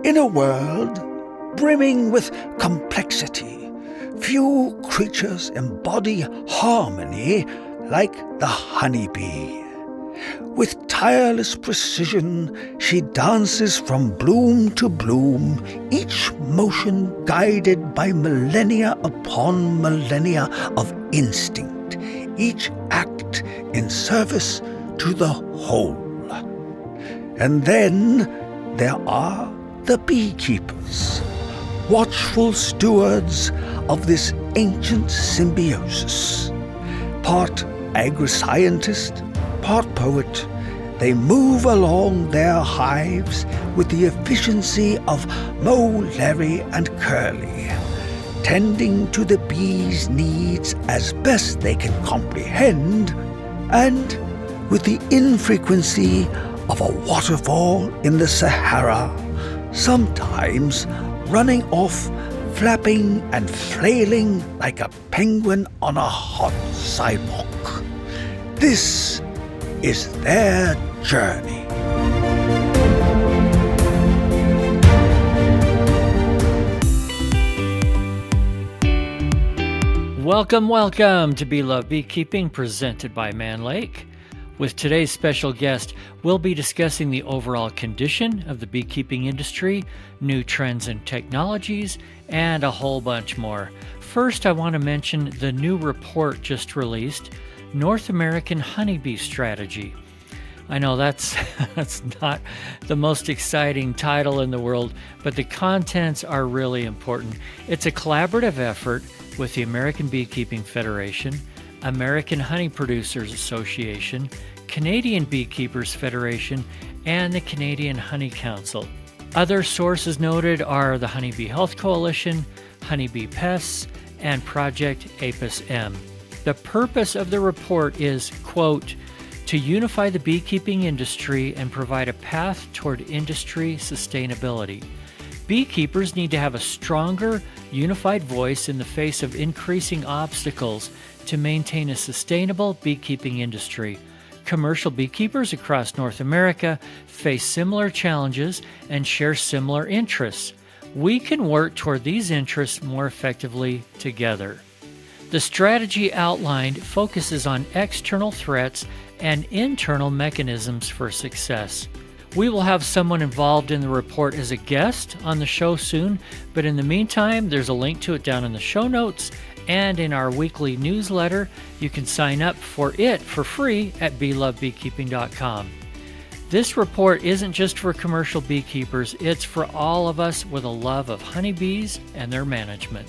In a world brimming with complexity, few creatures embody harmony like the honeybee. With tireless precision, she dances from bloom to bloom, each motion guided by millennia upon millennia of instinct, each act in service to the whole. And then there are the beekeepers, watchful stewards of this ancient symbiosis. Part agri-scientist, part poet, they move along their hives with the efficiency of Mo, Larry, and Curly, tending to the bees' needs as best they can comprehend, and with the infrequency of a waterfall in the Sahara, sometimes running off, flapping and flailing like a penguin on a hot sidewalk. This is their journey. Welcome to Beloved Beekeeping, presented by Mann Lake. With today's special guest, we'll be discussing the overall condition of the beekeeping industry, new trends and technologies, and a whole bunch more. First, I want to mention the new report just released, North American Honeybee Strategy. I know that's not the most exciting title in the world, but the contents are really important. It's a collaborative effort with the American Beekeeping Federation, American Honey Producers Association, Canadian Beekeepers Federation, and the Canadian Honey Council. Other sources noted are the Honeybee Health Coalition, Honeybee Pests, and Project APIS-M. The purpose of the report is, quote, to unify the beekeeping industry and provide a path toward industry sustainability. Beekeepers need to have a stronger, unified voice in the face of increasing obstacles to maintain a sustainable beekeeping industry. Commercial beekeepers across North America face similar challenges and share similar interests. We can work toward these interests more effectively together. The strategy outlined focuses on external threats and internal mechanisms for success. We will have someone involved in the report as a guest on the show soon, but in the meantime, there's a link to it down in the show notes and in our weekly newsletter. You can sign up for it for free at belovedbeekeeping.com. This report isn't just for commercial beekeepers, it's for all of us with a love of honeybees and their management.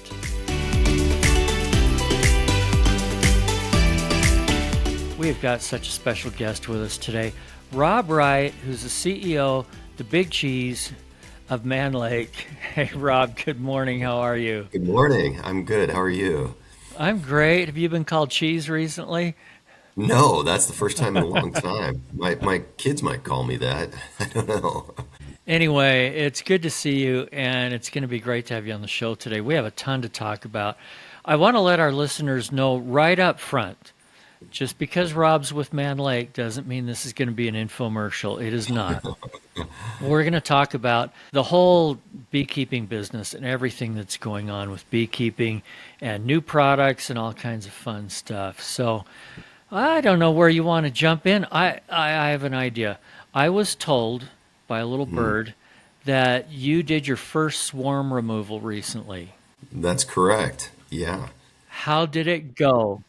We've got such a special guest with us today, Rob Wright, who's the CEO, the Big Cheese of Mann Lake. Hey, Rob, good morning. How are you? Good morning. I'm good. How are you? I'm great. Have you been called Cheese recently? No, that's the first time in a long time. My kids might call me that. I don't know. Anyway, it's good to see you, and it's going to be great to have you on the show today. We have a ton to talk about. I want to let our listeners know right up front, just because Rob's with Mann Lake doesn't mean this is going to be an infomercial. It is not. We're going to talk about the whole beekeeping business and everything that's going on with beekeeping and new products and all kinds of fun stuff. So I don't know where you want to jump in. I have an idea. I was told by a little bird that you did your first swarm removal recently. That's correct. Yeah. How did it go?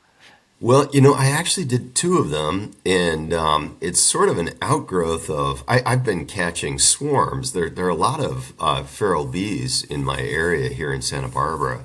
Well, I actually did two of them, and it's sort of an outgrowth of, I've been catching swarms. There are a lot of feral bees in my area here in Santa Barbara,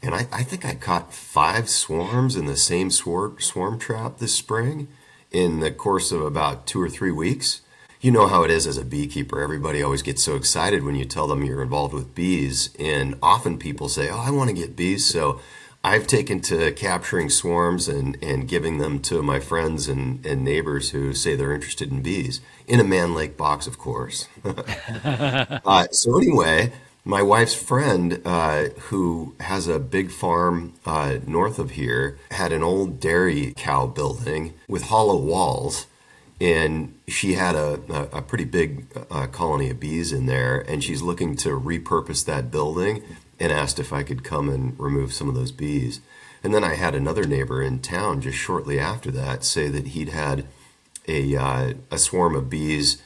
and I think I caught 5 swarms in the same swarm trap this spring in the course of about 2 or 3 weeks. You know how it is as a beekeeper. Everybody always gets so excited when you tell them you're involved with bees, and often people say, oh, I want to get bees, so I've taken to capturing swarms and giving them to my friends and neighbors who say they're interested in bees, in a Mann Lake box, of course. So anyway, my wife's friend, who has a big farm north of here, had an old dairy cow building with hollow walls. and she had a pretty big colony of bees in there, and she's looking to repurpose that building and asked if I could come and remove some of those bees. And then I had another neighbor in town just shortly after that say that he'd had a swarm of bees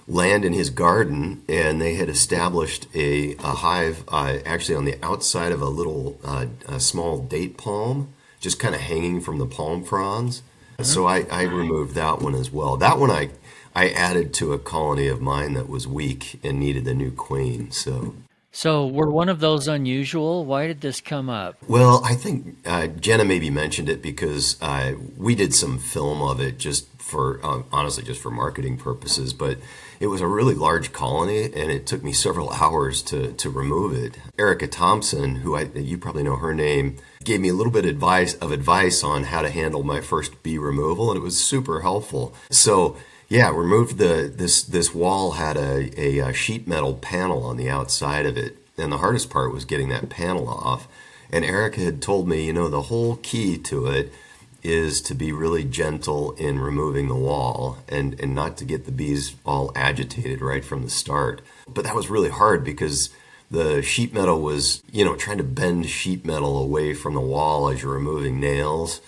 land in his garden, and they had established a hive actually on the outside of a little a small date palm, just kind of hanging from the palm fronds. So I removed that one as well. That one I added to a colony of mine that was weak and needed a new queen. So were one of those unusual? Why did this come up? Well, I think Jenna maybe mentioned it because we did some film of it just for, honestly, just for marketing purposes. But it was a really large colony, and it took me several hours to remove it. Erica Thompson, who you probably know her name, gave me a little bit of advice on how to handle my first bee removal, and it was super helpful. So yeah, removed this wall had a sheet metal panel on the outside of it, and the hardest part was getting that panel off. And Erica had told me, the whole key to it is to be really gentle in removing the wall and not to get the bees all agitated right from the start. But that was really hard because the sheet metal was, trying to bend sheet metal away from the wall as you're removing nails.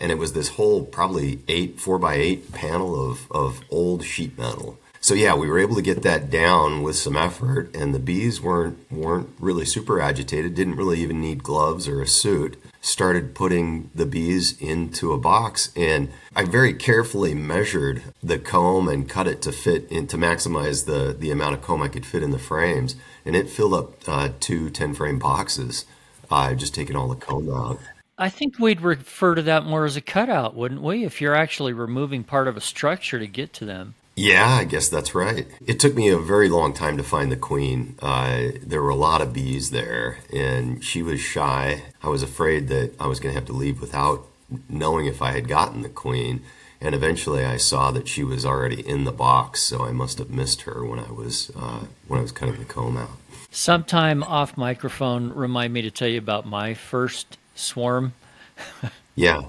And it was this whole probably 4x8 panel of old sheet metal. So yeah, we were able to get that down with some effort, and the bees weren't really super agitated, didn't really even need gloves or a suit. Started putting the bees into a box, and I very carefully measured the comb and cut it to fit in to maximize the amount of comb I could fit in the frames, and it filled up 2 10-frame boxes. Just taking all the comb out. I think we'd refer to that more as a cutout, wouldn't we? If you're actually removing part of a structure to get to them. Yeah, I guess that's right. It took me a very long time to find the queen. There were a lot of bees there, and she was shy. I was afraid that I was going to have to leave without knowing if I had gotten the queen. And eventually I saw that she was already in the box, so I must have missed her when I was cutting the comb out. Sometime off microphone, remind me to tell you about my first swarm. Yeah.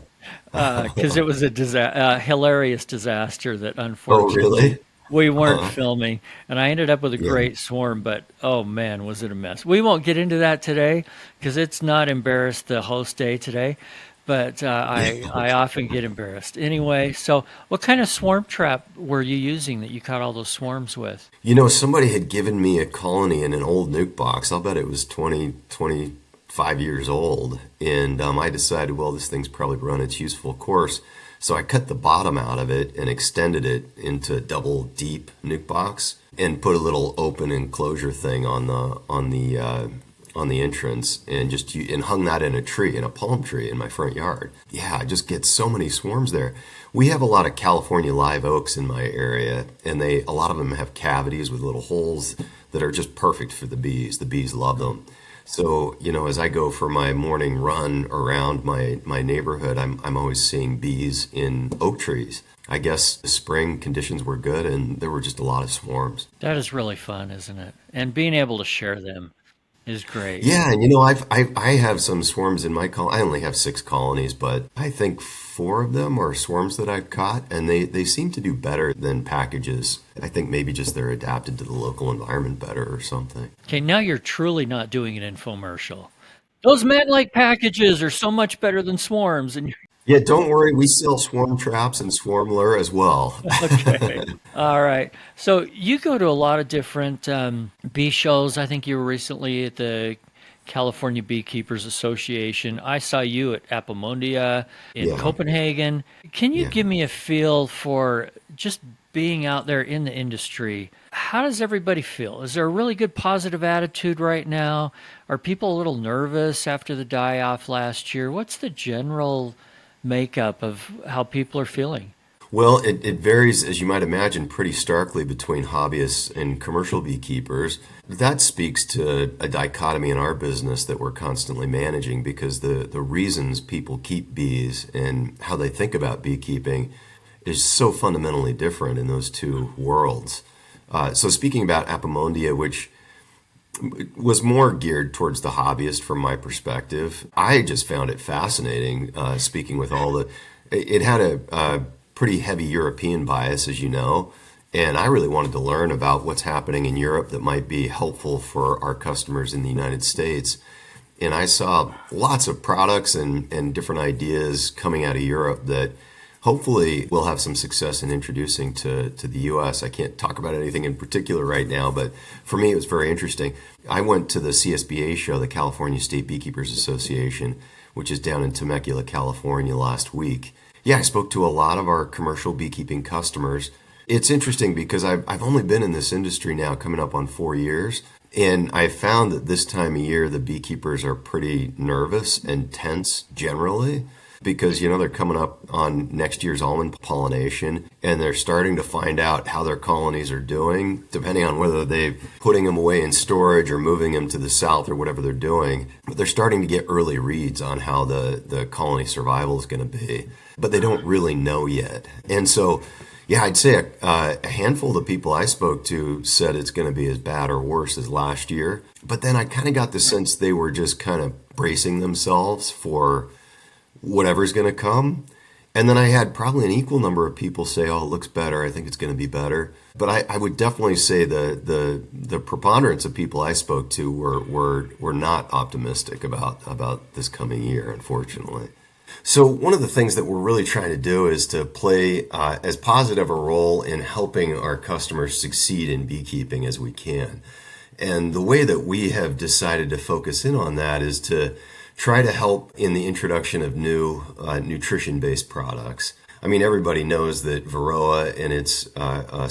Because it was a hilarious disaster that unfortunately really? we weren't filming, and I ended up with a great swarm, but oh man, was it a mess. We won't get into that today because it's not embarrassed the host day today, but I often get embarrassed. Anyway, so what kind of swarm trap were you using that you caught all those swarms with? Somebody had given me a colony in an old nuke box. I'll bet it was 25 years old, and I decided, well, this thing's probably run its useful course, so I cut the bottom out of it and extended it into a double deep nuke box and put a little open enclosure thing on the entrance, and hung that in a palm tree in my front yard. Yeah, I just get so many swarms there. We have a lot of California live oaks in my area, and a lot of them have cavities with little holes that are just perfect for the bees. The bees love them. So, as I go for my morning run around my neighborhood, I'm always seeing bees in oak trees. I guess the spring conditions were good, and there were just a lot of swarms. That is really fun, isn't it? And being able to share them is great. Yeah, and I have some swarms in my colony. I only have 6 colonies, but I think 4 of them are swarms that I've caught, and they seem to do better than packages. I think maybe just they're adapted to the local environment better or something. Okay, now you're truly not doing an infomercial. Those Mann Lake packages are so much better than swarms, and Yeah, don't worry. We sell swarm traps and swarm lure as well. okay. All right. So you go to a lot of different bee shows. I think you were recently at the California Beekeepers Association. I saw you at Apomondia in Copenhagen. Can you give me a feel for just being out there in the industry? How does everybody feel? Is there a really good positive attitude right now? Are people a little nervous after the die-off last year? What's the general makeup of how people are feeling? Well, it varies, as you might imagine, pretty starkly between hobbyists and commercial beekeepers. That speaks to a dichotomy in our business that we're constantly managing, because the reasons people keep bees and how they think about beekeeping is so fundamentally different in those two worlds. So speaking about Apomondia, which was more geared towards the hobbyist from my perspective, I just found it fascinating, speaking with all the... It had pretty heavy European bias, as you know. And I really wanted to learn about what's happening in Europe that might be helpful for our customers in the United States. And I saw lots of products and different ideas coming out of Europe that hopefully we'll have some success in introducing to the US. I can't talk about anything in particular right now, but for me it was very interesting. I went to the CSBA show, the California State Beekeepers Association, which is down in Temecula, California last week. Yeah, I spoke to a lot of our commercial beekeeping customers. It's interesting because I've only been in this industry now coming up on 4 years. And I found that this time of year, the beekeepers are pretty nervous and tense generally because, they're coming up on next year's almond pollination and they're starting to find out how their colonies are doing, depending on whether they're putting them away in storage or moving them to the south or whatever they're doing. But they're starting to get early reads on how the colony survival is going to be, but they don't really know yet. And so, yeah, I'd say a handful of the people I spoke to said it's going to be as bad or worse as last year. But then I kind of got the sense they were just kind of bracing themselves for whatever's going to come. And then I had probably an equal number of people say, oh, it looks better. I think it's going to be better. But I would definitely say the preponderance of people I spoke to were not optimistic about this coming year, unfortunately. So one of the things that we're really trying to do is to play as positive a role in helping our customers succeed in beekeeping as we can. And the way that we have decided to focus in on that is to try to help in the introduction of new nutrition-based products. I mean, everybody knows that Varroa and its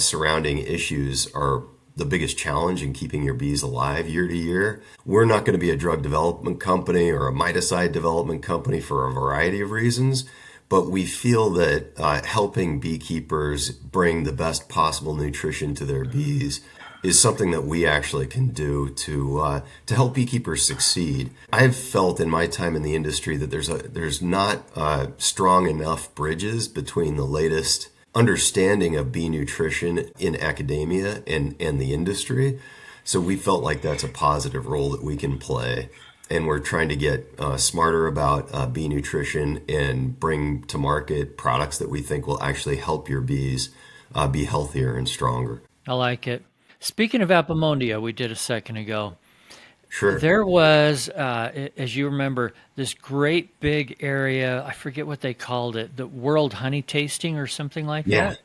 surrounding issues are the biggest challenge in keeping your bees alive year to year. We're not going to be a drug development company or a miticide development company for a variety of reasons, but we feel that helping beekeepers bring the best possible nutrition to their bees is something that we actually can do to help beekeepers succeed. I've felt in my time in the industry that there's not strong enough bridges between the latest understanding of bee nutrition in academia and the industry. So we felt like that's a positive role that we can play. And we're trying to get smarter about bee nutrition and bring to market products that we think will actually help your bees be healthier and stronger. I like it. Speaking of Apimondia, we did a second ago. Sure. There was, as you remember, this great big area. I forget what they called it, the World Honey Tasting or something like that.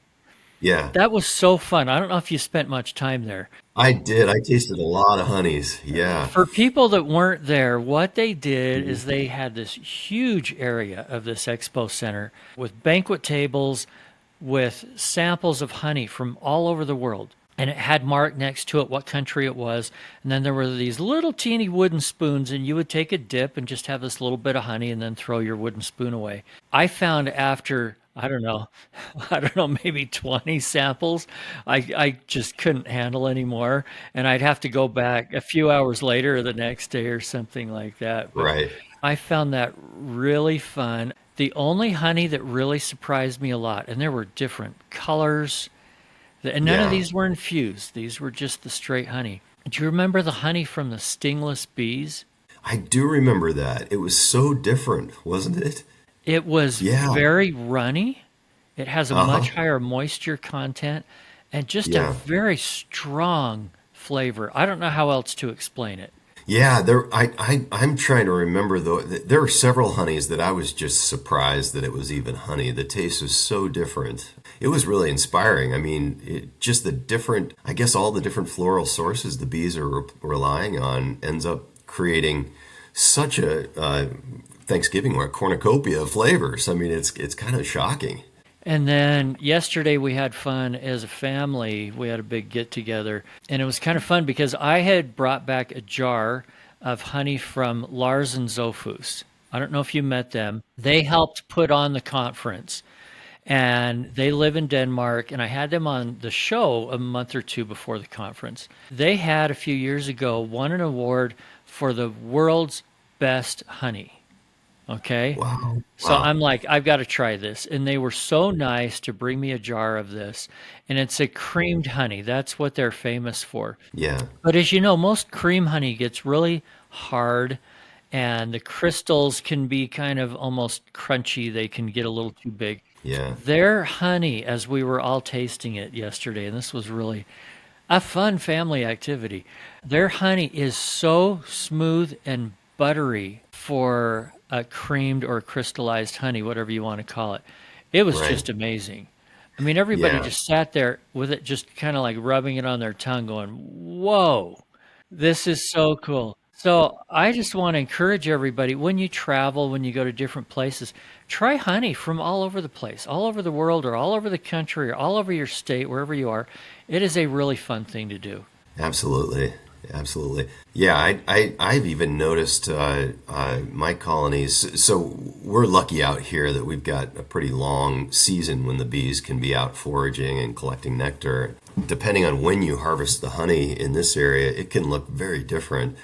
Yeah. That was so fun. I don't know if you spent much time there. I did. I tasted a lot of honeys. Yeah. For people that weren't there, what they did is they had this huge area of this expo center with banquet tables with samples of honey from all over the world. And it had marked next to it what country it was. And then there were these little teeny wooden spoons, and you would take a dip and just have this little bit of honey and then throw your wooden spoon away. I found after, I don't know, maybe 20 samples, I just couldn't handle anymore. And I'd have to go back a few hours later or the next day or something like that. But Right. I found that really fun. The only honey that really surprised me a lot, and there were different colors, and none of these were infused. These were just the straight honey. Do you remember the honey from the stingless bees? I do remember that. It was so different, wasn't it? It was Yeah. very runny. It has a much higher moisture content and just a very strong flavor. I don't know how else to explain it. Yeah, I'm trying to remember though. There are several honeys that I was just surprised that it was even honey. The taste was so different. It was really inspiring. I mean, just the different, I guess all the different floral sources the bees are relying on ends up creating such a Thanksgiving or a cornucopia of flavors. I mean, it's kind of shocking. And then yesterday we had fun as a family. We had a big get together, and it was kind of fun because I had brought back a jar of honey from Lars and Zofus. I don't know if you met them. They helped put on the conference, and they live in Denmark, and I had them on the show a month or two before the conference. They had a few years ago won an award for the world's best honey. Okay. Wow. So I'm like, I've got to try this. And they were so nice to bring me a jar of this. And it's a creamed honey. That's what they're famous for. Yeah. But as you know, most cream honey gets really hard and the crystals can be kind of almost crunchy. They can get a little too big. Yeah. Their honey, as we were all tasting it yesterday, and this was really a fun family activity, their honey is so smooth and buttery for a creamed or crystallized honey, whatever you want to call it. It was Right. just amazing. I mean, everybody Yeah. just sat there with it, just kind of like rubbing it on their tongue, going, whoa, this is so cool. So I just want to encourage everybody when you travel, when you go to different places, try honey from all over the place, all over the world, or all over the country, or all over your state, wherever you are. It is a really fun thing to do. Absolutely. Absolutely. Yeah, I've even noticed my colonies. So we're lucky out here that we've got a pretty long season when the bees can be out foraging and collecting nectar. Depending on when you harvest the honey in this area, it can look very different.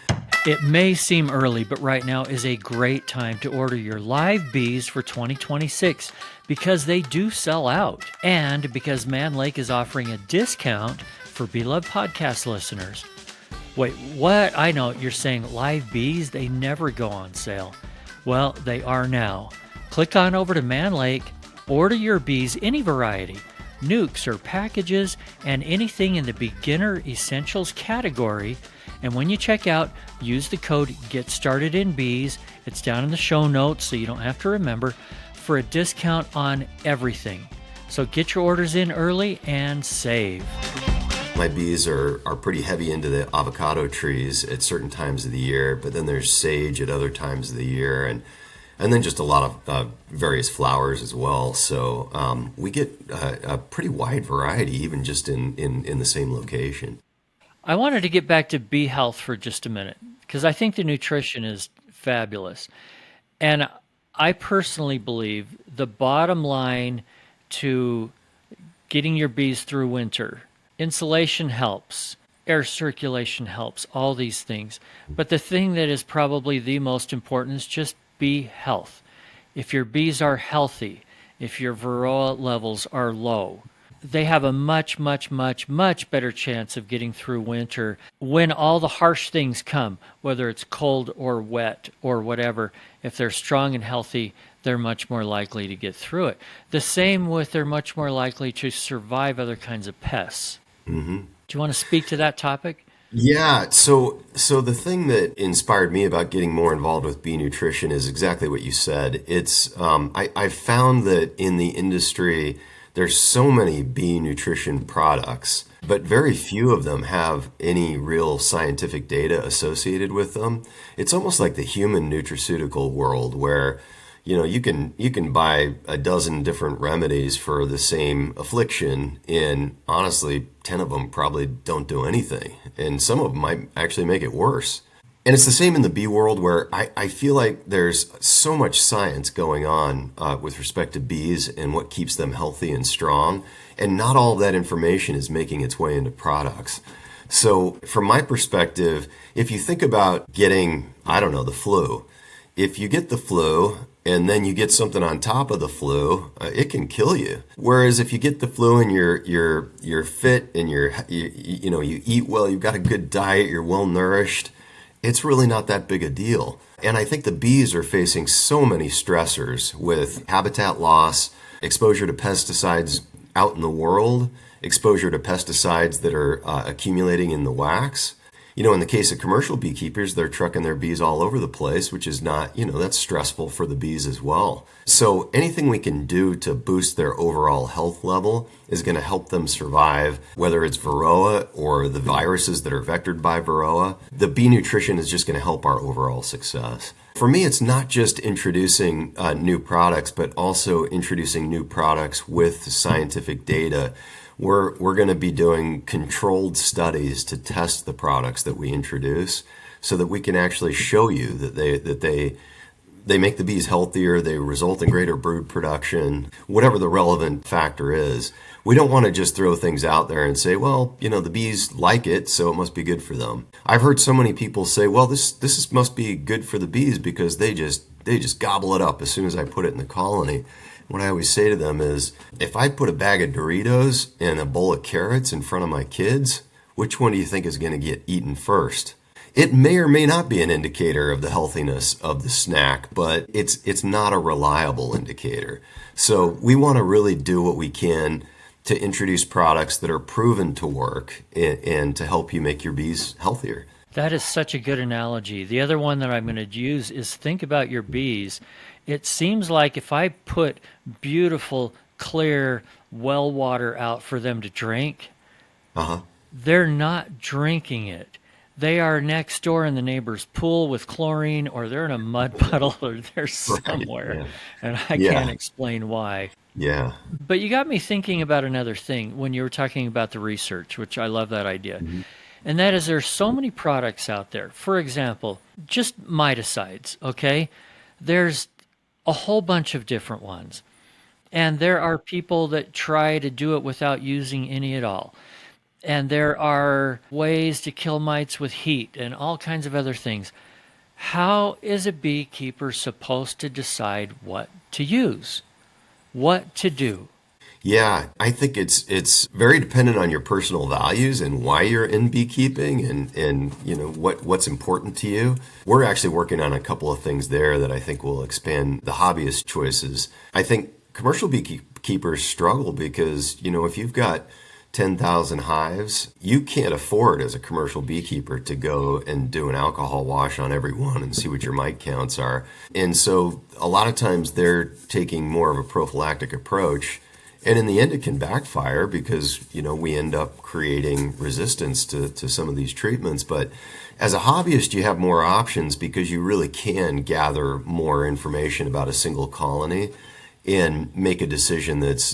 It may seem early, but right now is a great time to order your live bees for 2026 because they do sell out. And because Mann Lake is offering a discount for Beloved Podcast listeners. Wait, what? I know you're saying live bees, they never go on sale. Well, they are now. Click on over to Mann Lake, order your bees any variety, nukes or packages, and anything in the beginner essentials category. And when you check out, use the code Get Started in Bees. It's down in the show notes, so you don't have to remember, for a discount on everything. So get your orders in early and save. My bees are pretty heavy into the avocado trees at certain times of the year, but then there's sage at other times of the year, and then just a lot of various flowers as well. So we get a pretty wide variety, even just in the same location. I wanted to get back to bee health for just a minute because I think the nutrition is fabulous. And I personally believe the bottom line to getting your bees through winter, insulation helps, air circulation helps, all these things. But the thing that is probably the most important is just bee health. If your bees are healthy, if your varroa levels are low, they have a much, much, much, much better chance of getting through winter when all the harsh things come, whether it's cold or wet or whatever. If they're strong and healthy, they're much more likely to get through it. The same with they're much more likely to survive other kinds of pests. Mm-hmm. Do you want to speak to that topic? Yeah, so the thing that inspired me about getting more involved with bee nutrition is exactly what you said. It's I found that in the industry there's so many bee nutrition products, but very few of them have any real scientific data associated with them. It's almost like the human nutraceutical world where you can buy a dozen different remedies for the same affliction, and honestly 10 of them probably don't do anything, and some of them might actually make it worse. And it's the same in the bee world where I feel like there's so much science going on with respect to bees and what keeps them healthy and strong, and not all of that information is making its way into products. So from my perspective, if you think about getting, I don't know, the flu, if you get the flu and then you get something on top of the flu, it can kill you. Whereas if you get the flu and you're fit and you eat well, you've got a good diet, you're well nourished, it's really not that big a deal. And I think the bees are facing so many stressors with habitat loss, exposure to pesticides out in the world, exposure to pesticides that are accumulating in the wax. In the case of commercial beekeepers, they're trucking their bees all over the place, which is not, that's stressful for the bees as well. So anything we can do to boost their overall health level is going to help them survive, whether it's varroa or the viruses that are vectored by varroa. The bee nutrition is just going to help our overall success. For me, it's not just introducing new products, but also introducing new products with scientific data. We're going to be doing controlled studies to test the products that we introduce so that we can actually show you that they make the bees healthier, they result in greater brood production, whatever the relevant factor is. We don't want to just throw things out there and say, well, the bees like it, so it must be good for them. I've heard so many people say, well, this must be good for the bees because they just gobble it up as soon as I put it in the colony. What I always say to them is, if I put a bag of Doritos and a bowl of carrots in front of my kids, which one do you think is going to get eaten first? It may or may not be an indicator of the healthiness of the snack, but it's not a reliable indicator. So we want to really do what we can to introduce products that are proven to work and to help you make your bees healthier. That is such a good analogy. The other one that I'm going to use is think about your bees. It seems like if I put beautiful, clear well water out for them to drink, Uh-huh. they're not drinking it. They are next door in the neighbor's pool with chlorine, or they're in a mud puddle, or they're Right. somewhere, Yeah. and I can't Yeah. explain why. Yeah. But you got me thinking about another thing when you were talking about the research, which I love that idea. Mhm. And that is there's so many products out there. For example, just miticides, okay? There's a whole bunch of different ones. And there are people that try to do it without using any at all. And there are ways to kill mites with heat and all kinds of other things. How is a beekeeper supposed to decide what to use? What to do? Yeah, I think it's very dependent on your personal values and why you're in beekeeping and what's important to you. We're actually working on a couple of things there that I think will expand the hobbyist choices. I think commercial beekeepers struggle because, if you've got 10,000 hives, you can't afford as a commercial beekeeper to go and do an alcohol wash on every one and see what your mite counts are. And so a lot of times they're taking more of a prophylactic approach. And in the end, it can backfire because, we end up creating resistance to some of these treatments. But as a hobbyist, you have more options because you really can gather more information about a single colony and make a decision that's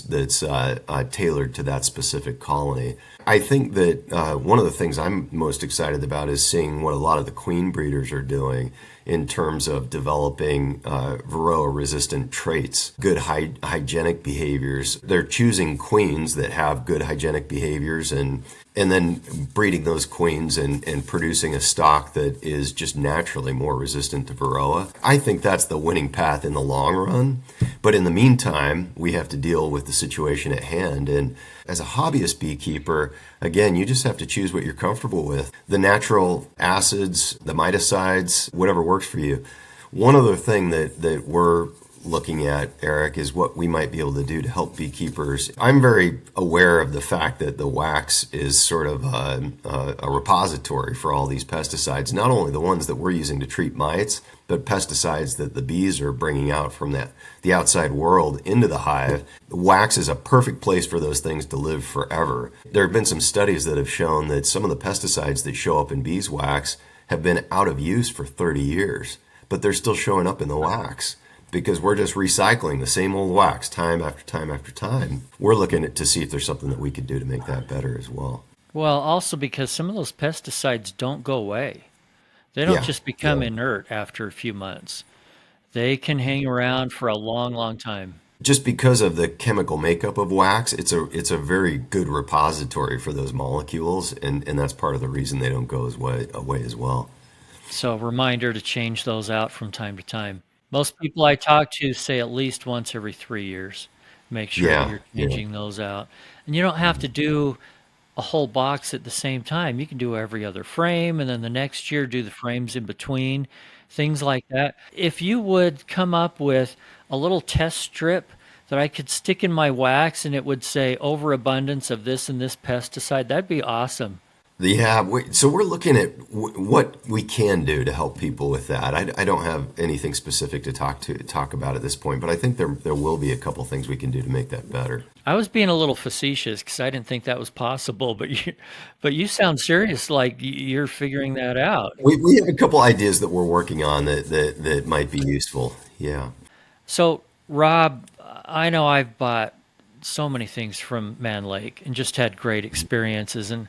tailored to that specific colony. I think that one of the things I'm most excited about is seeing what a lot of the queen breeders are doing in terms of developing varroa-resistant traits, good hygienic behaviors. They're choosing queens that have good hygienic behaviors and then breeding those queens and producing a stock that is just naturally more resistant to varroa. I think that's the winning path in the long run. But in the meantime, we have to deal with the situation at hand. And as a hobbyist beekeeper, again, you just have to choose what you're comfortable with. The natural acids, the miticides, whatever works for you. One other thing that we're looking at, Eric, is what we might be able to do to help beekeepers. I'm very aware of the fact that the wax is sort of a repository for all these pesticides, not only the ones that we're using to treat mites, but pesticides that the bees are bringing out from the outside world into the hive. Wax is a perfect place for those things to live forever. There have been some studies that have shown that some of the pesticides that show up in beeswax have been out of use for 30 years, but they're still showing up in the wax. Because we're just recycling the same old wax time after time after time. We're looking to see if there's something that we could do to make that better as well. Well, also because some of those pesticides don't go away. They don't just become inert after a few months. They can hang around for a long, long time. Just because of the chemical makeup of wax, it's a very good repository for those molecules, and that's part of the reason they don't go away as well. So, reminder to change those out from time to time. Most people I talk to say at least once every 3 years. Make sure that you're changing those out. And you don't have to do a whole box at the same time. You can do every other frame, and then the next year do the frames in between, things like that. If you would come up with a little test strip that I could stick in my wax and it would say overabundance of this and this pesticide, that'd be awesome. Yeah, so we're looking at what we can do to help people with that. I don't have anything specific to talk about at this point, but I think there will be a couple things we can do to make that better. I was being a little facetious because I didn't think that was possible, but you sound serious, like you're figuring that out. We have a couple ideas that we're working on that might be useful. Yeah. So, Rob, I know I've bought so many things from Mann Lake and just had great experiences, and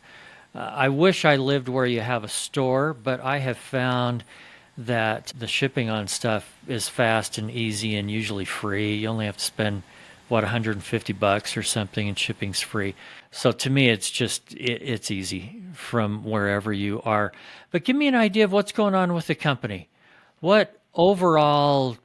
I wish I lived where you have a store, but I have found that the shipping on stuff is fast and easy and usually free. You only have to spend, $150 or something, and shipping's free. So to me, it's easy from wherever you are. But give me an idea of what's going on with the company. What overall,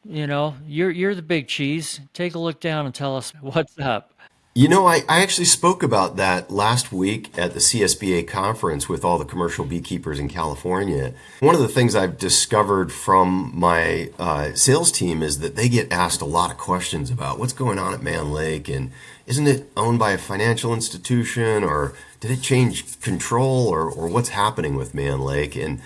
you're the big cheese. Take a look down and tell us what's up. I actually spoke about that last week at the CSBA conference with all the commercial beekeepers in California. One of the things I've discovered from my sales team is that they get asked a lot of questions about what's going on at Mann Lake, and isn't it owned by a financial institution, or did it change control, or what's happening with Mann Lake? And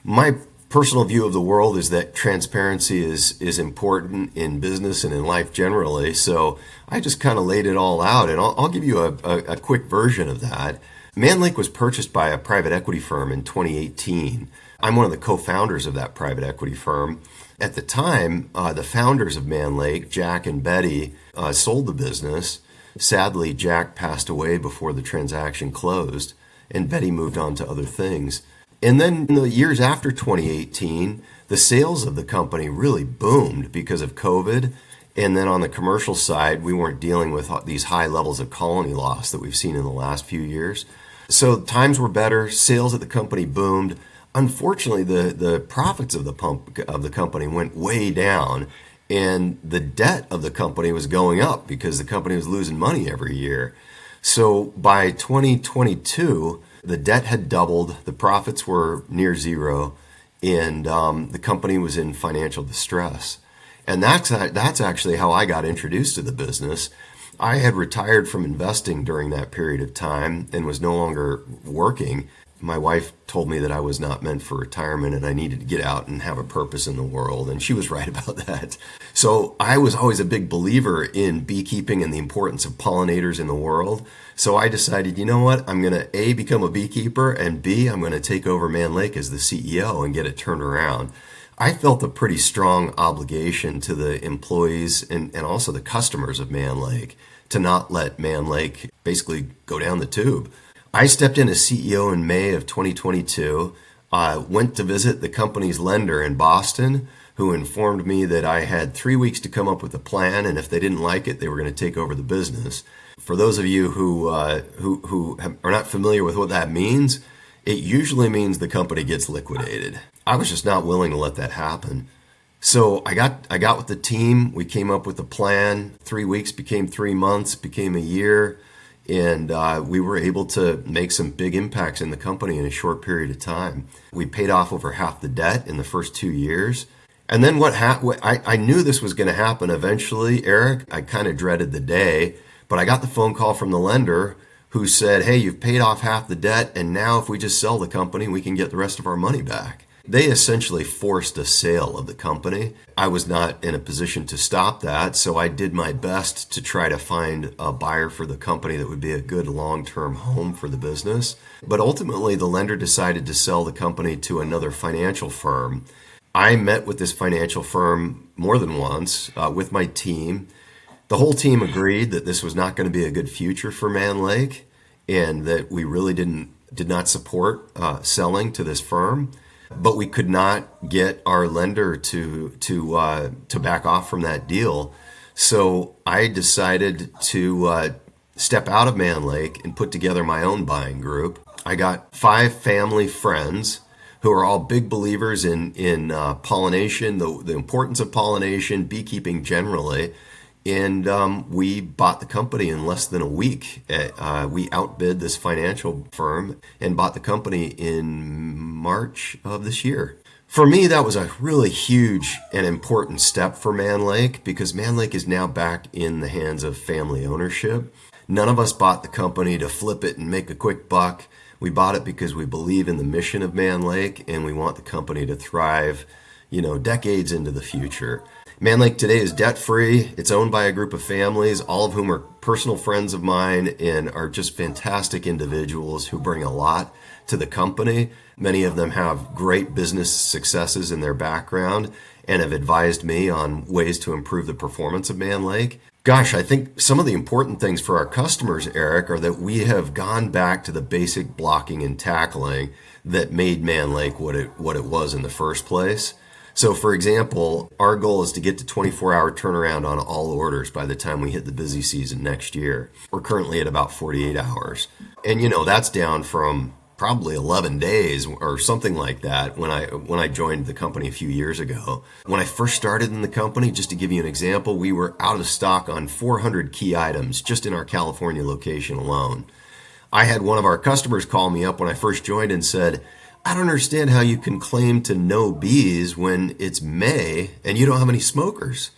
my personal view of the world is that transparency is important in business and in life generally. So I just kind of laid it all out, and I'll give you a quick version of that. Mann Lake was purchased by a private equity firm in 2018. I'm one of the co-founders of that private equity firm. At the time, the founders of Mann Lake, Jack and Betty, sold the business. Sadly, Jack passed away before the transaction closed, and Betty moved on to other things. And then in the years after 2018, the sales of the company really boomed because of COVID. And then on the commercial side, we weren't dealing with these high levels of colony loss that we've seen in the last few years. So times were better. Sales at the company boomed. Unfortunately, the profits of the company went way down, and the debt of the company was going up because the company was losing money every year. So by 2022, the debt had doubled, the profits were near zero, and the company was in financial distress. And that's actually how I got introduced to the business. I had retired from investing during that period of time and was no longer working. My wife told me that I was not meant for retirement and I needed to get out and have a purpose in the world, and she was right about that. So I was always a big believer in beekeeping and the importance of pollinators in the world. So I decided, you know what, I'm going to A, become a beekeeper, and B, I'm going to take over Mann Lake as the CEO and get it turned around. I felt a pretty strong obligation to the employees and also the customers of Mann Lake to not let Mann Lake basically go down the tube. I stepped in as CEO in May of 2022, went to visit the company's lender in Boston, who informed me that I had 3 weeks to come up with a plan, and if they didn't like it, they were going to take over the business. For those of you who are not familiar with what that means, it usually means the company gets liquidated. I was just not willing to let that happen. So I got with the team. We came up with a plan. 3 weeks became 3 months, became a year. And we were able to make some big impacts in the company in a short period of time. We paid off over half the debt in the first 2 years. And then I knew this was going to happen eventually, Eric. I kind of dreaded the day, but I got the phone call from the lender who said, hey, you've paid off half the debt, and now if we just sell the company, we can get the rest of our money back. They essentially forced a sale of the company. I was not in a position to stop that, so I did my best to try to find a buyer for the company that would be a good long-term home for the business. But ultimately, the lender decided to sell the company to another financial firm. I met with this financial firm more than once with my team. The whole team agreed that this was not going to be a good future for Mann Lake, and that we really did not support selling to this firm. But we could not get our lender to back off from that deal. So I decided to step out of Mann Lake and put together my own buying group. I got 5 family friends who are all big believers in pollination, the importance of pollination, beekeeping generally. And we bought the company in less than a week. We outbid this financial firm and bought the company in March of this year. For me, that was a really huge and important step for Mann Lake, because Mann Lake is now back in the hands of family ownership. None of us bought the company to flip it and make a quick buck. We bought it because we believe in the mission of Mann Lake, and we want the company to thrive, decades into the future. Mann Lake today is debt-free. It's owned by a group of families, all of whom are personal friends of mine and are just fantastic individuals who bring a lot to the company. Many of them have great business successes in their background and have advised me on ways to improve the performance of Mann Lake. Gosh, I think some of the important things for our customers, Eric, are that we have gone back to the basic blocking and tackling that made Mann Lake what it was in the first place. So, for example, our goal is to get to 24-hour turnaround on all orders by the time we hit the busy season next year. We're currently at about 48 hours. And, that's down from probably 11 days or something like that when I joined the company a few years ago. When I first started in the company, just to give you an example, we were out of stock on 400 key items just in our California location alone. I had one of our customers call me up when I first joined and said, "I don't understand how you can claim to know bees when it's May and you don't have any smokers."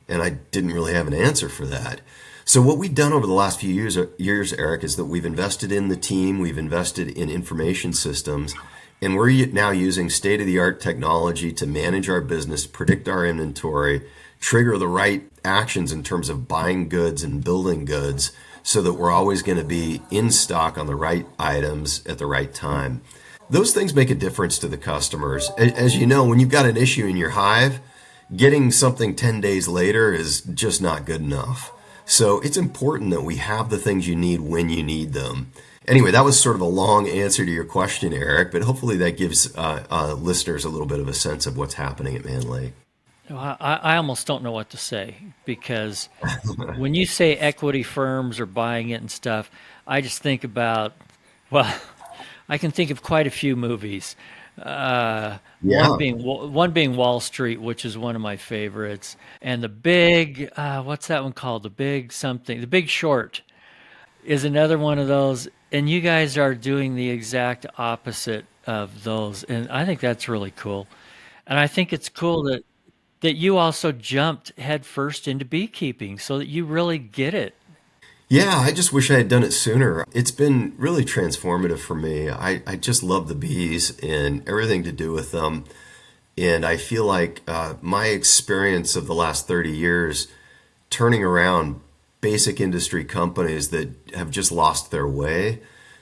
And I didn't really have an answer for that. So what we've done over the last few years, Eric, is that we've invested in the team, we've invested in information systems, and we're now using state-of-the-art technology to manage our business, predict our inventory, trigger the right actions in terms of buying goods and building goods so that we're always going to be in stock on the right items at the right time. Those things make a difference to the customers. As you know, when you've got an issue in your hive, getting something 10 days later is just not good enough. So it's important that we have the things you need when you need them. Anyway, that was sort of a long answer to your question, Eric, but hopefully that gives listeners a little bit of a sense of what's happening at Mann Lake. I almost don't know what to say, because when you say equity firms are buying it and stuff, I just think about, well, I can think of quite a few movies. Yeah. One being Wall Street, which is one of my favorites, and the big what's that one called? The Big Short is another one of those. And you guys are doing the exact opposite of those, and I think that's really cool. And I think it's cool that you also jumped headfirst into beekeeping so that you really get it. Yeah, I just wish I had done it sooner. It's been really transformative for me. I just love the bees and everything to do with them. And I feel like my experience of the last 30 years turning around basic industry companies that have just lost their way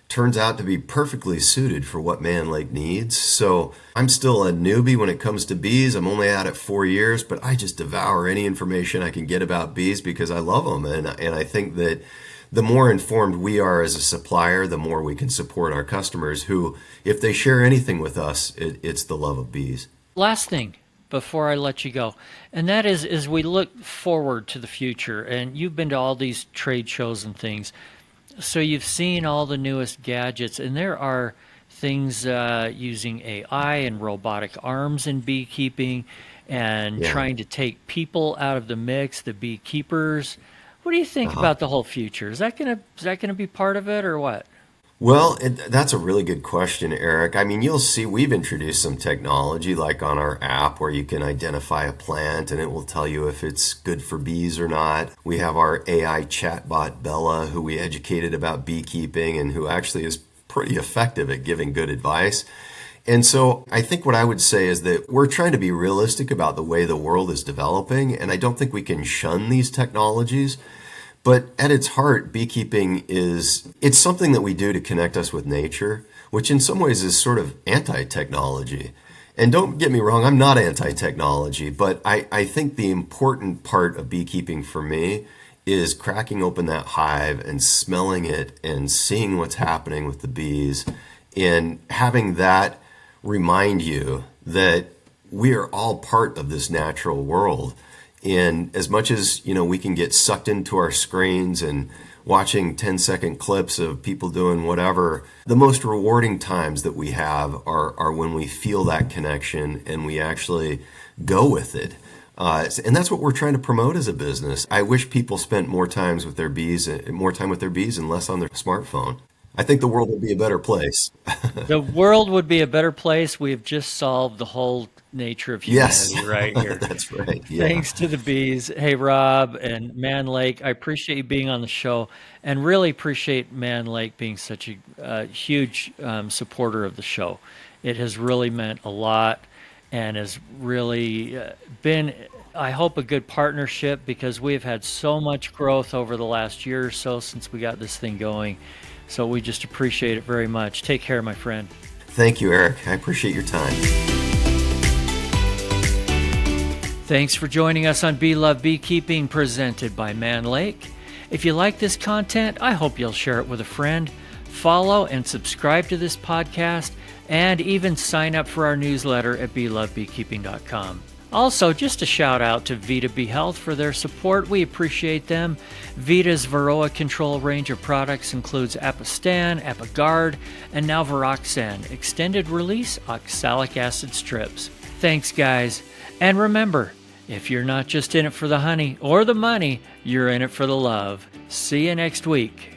turns out to be perfectly suited for what Mann Lake needs. So I'm still a newbie when it comes to bees. I'm only at it 4 years, but I just devour any information I can get about bees because I love them. And I think that the more informed we are as a supplier, the more we can support our customers who, if they share anything with us, it's the love of bees. Last thing before I let you go, and that is as we look forward to the future, and you've been to all these trade shows and things, so you've seen all the newest gadgets, and there are things using AI and robotic arms in beekeeping and trying to take people out of the mix, the beekeepers. What do you think about the whole future? Is that gonna be part of it or what? Well, that's a really good question, Eric. I mean, you'll see we've introduced some technology like on our app where you can identify a plant and it will tell you if it's good for bees or not. We have our AI chatbot, Bella, who we educated about beekeeping and who actually is pretty effective at giving good advice. And so I think what I would say is that we're trying to be realistic about the way the world is developing, and I don't think we can shun these technologies. But at its heart, beekeeping it's something that we do to connect us with nature, which in some ways is sort of anti-technology. And don't get me wrong, I'm not anti-technology, but I think the important part of beekeeping for me is cracking open that hive and smelling it and seeing what's happening with the bees and having that remind you that we are all part of this natural world. And as much as, we can get sucked into our screens and watching 10-second clips of people doing whatever, the most rewarding times that we have are when we feel that connection and we actually go with it. And that's what we're trying to promote as a business. I wish people spent more time with their bees and less on their smartphone. I think the world would be a better place. The world would be a better place. We have just solved the whole nature of humanity right here. That's right. Yeah. Thanks to the bees. Hey, Rob and Mann Lake, I appreciate you being on the show and really appreciate Mann Lake being such a huge supporter of the show. It has really meant a lot and has really been, I hope, a good partnership because we have had so much growth over the last year or so since we got this thing going. So we just appreciate it very much. Take care, my friend. Thank you, Eric. I appreciate your time. Thanks for joining us on Bee Love Beekeeping, presented by Mann Lake. If you like this content, I hope you'll share it with a friend. Follow and subscribe to this podcast, and even sign up for our newsletter at beelovebeekeeping.com. Also, just a shout out to Vita Bee Health for their support. We appreciate them. Vita's Varroa control range of products includes Apistan, Apiguard, and now Varoxan, extended release oxalic acid strips. Thanks, guys. And remember, if you're not just in it for the honey or the money, you're in it for the love. See you next week.